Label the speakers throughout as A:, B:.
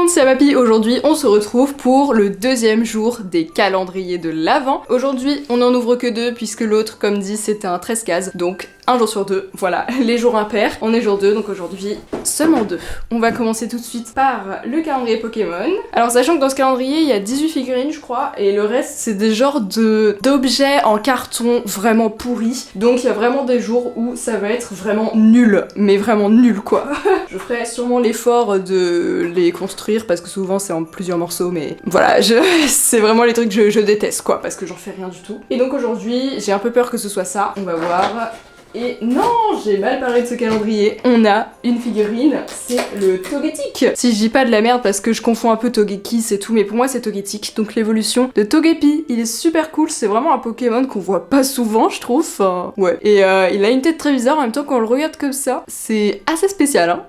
A: monde, c'est Papy. Aujourd'hui, on se retrouve pour le deuxième jour des calendriers de l'Avent. Aujourd'hui, on n'en ouvre que 2 puisque l'autre, comme dit, c'était un 13 cases. Donc, un jour sur 2, voilà, les jours impairs. On est jour 2, donc aujourd'hui, seulement 2. On va commencer tout de suite par le calendrier Pokémon. Alors, sachant que dans ce calendrier, il y a 18 figurines, je crois, et le reste, c'est des genres d'objets en carton vraiment pourris. Donc, il y a vraiment des jours où ça va être vraiment nul, mais vraiment nul, quoi. Je ferai sûrement l'effort de les construire parce que souvent c'est en plusieurs morceaux, mais voilà, c'est vraiment les trucs que je déteste, quoi, parce que j'en fais rien du tout. Et donc aujourd'hui, j'ai un peu peur que ce soit ça, on va voir. Et non, j'ai mal parlé de ce calendrier. On a une figurine, c'est le Togetic. Si je dis pas de la merde parce que je confonds un peu Togekiss et tout, mais pour moi c'est Togetic. Donc l'évolution de Togepi, il est super cool, c'est vraiment un Pokémon qu'on voit pas souvent, je trouve. Enfin, ouais. Et il a une tête très bizarre, en même temps quand on le regarde comme ça, c'est assez spécial, hein.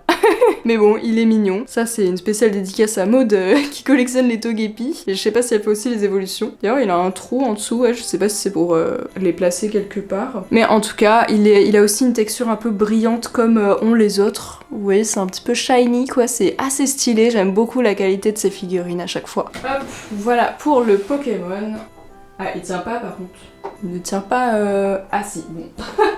A: Mais bon, il est mignon. Ça, c'est une spéciale dédicace à Maud qui collectionne les Togepi. Et je sais pas si elle fait aussi les évolutions. D'ailleurs, il a un trou en dessous, ouais, je sais pas si c'est pour les placer quelque part. Mais en tout cas, il a aussi une texture un peu brillante comme ont les autres. Vous voyez, c'est un petit peu shiny, quoi. C'est assez stylé. J'aime beaucoup la qualité de ces figurines à chaque fois. Hop, voilà pour le Pokémon. Ah, il tient pas par contre. Il ne tient pas... Ah si, bon.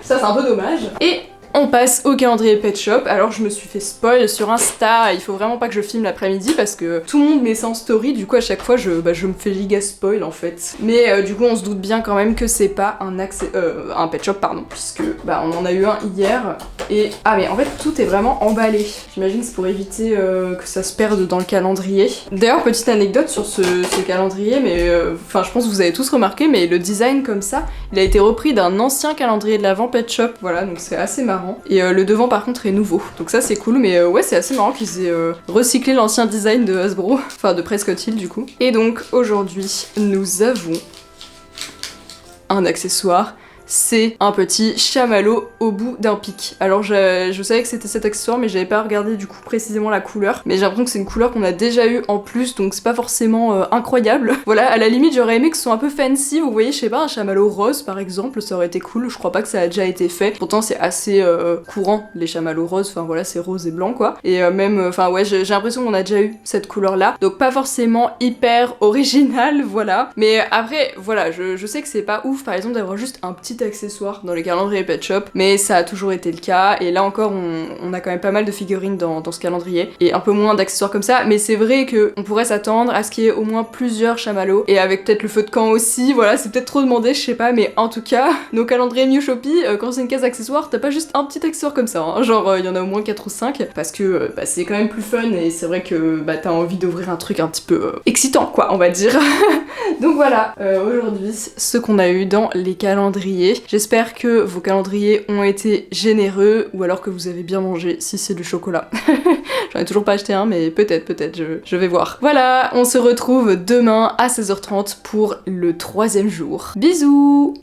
A: Ça, c'est un peu dommage. Et on passe au calendrier Pet Shop. Alors je me suis fait spoil sur Insta, il faut vraiment pas que je filme l'après-midi parce que tout le monde met ça en story, du coup à chaque fois je me fais giga spoil en fait. Mais du coup on se doute bien quand même que c'est pas un Pet Shop, pardon, puisque on en a eu un hier et... Ah mais en fait tout est vraiment emballé. J'imagine c'est pour éviter que ça se perde dans le calendrier. D'ailleurs petite anecdote sur ce calendrier, mais enfin je pense que vous avez tous remarqué, mais le design comme ça, il a été repris d'un ancien calendrier de l'Avent Pet Shop, voilà, donc c'est assez marrant. Et le devant par contre est nouveau, donc ça c'est cool, mais ouais c'est assez marrant qu'ils aient recyclé l'ancien design de Hasbro, enfin de Prescott Hill du coup. Et donc aujourd'hui nous avons un accessoire. C'est un petit chamallow au bout d'un pic. Alors je savais que c'était cet accessoire mais j'avais pas regardé du coup précisément la couleur. Mais j'ai l'impression que c'est une couleur qu'on a déjà eu en plus, donc c'est pas forcément incroyable. Voilà, à la limite j'aurais aimé que ce soit un peu fancy, vous voyez, je sais pas, un chamallow rose par exemple, ça aurait été cool. Je crois pas que ça a déjà été fait. Pourtant c'est assez courant les chamallows roses, enfin voilà c'est rose et blanc quoi. Et même, enfin ouais j'ai l'impression qu'on a déjà eu cette couleur là. Donc pas forcément hyper original, voilà. Mais après voilà, je sais que c'est pas ouf par exemple d'avoir juste un petit accessoires dans les calendriers Pet Shop, mais ça a toujours été le cas, et là encore on a quand même pas mal de figurines dans ce calendrier, et un peu moins d'accessoires comme ça, mais c'est vrai que on pourrait s'attendre à ce qu'il y ait au moins plusieurs chamallows, et avec peut-être le feu de camp aussi, voilà, c'est peut-être trop demandé, je sais pas, mais en tout cas, nos calendriers Mew Shopee, quand c'est une case accessoires, t'as pas juste un petit accessoire comme ça, hein. Genre il y en a au moins 4 ou 5, parce que c'est quand même plus fun, et c'est vrai que t'as envie d'ouvrir un truc un petit peu excitant, quoi, on va dire. Donc voilà, aujourd'hui, ce qu'on a eu dans les calendriers. J'espère que vos calendriers ont été généreux ou alors que vous avez bien mangé si c'est du chocolat. J'en ai toujours pas acheté un, mais peut-être, je vais voir. Voilà, on se retrouve demain à 16h30 pour le 3e jour. Bisous!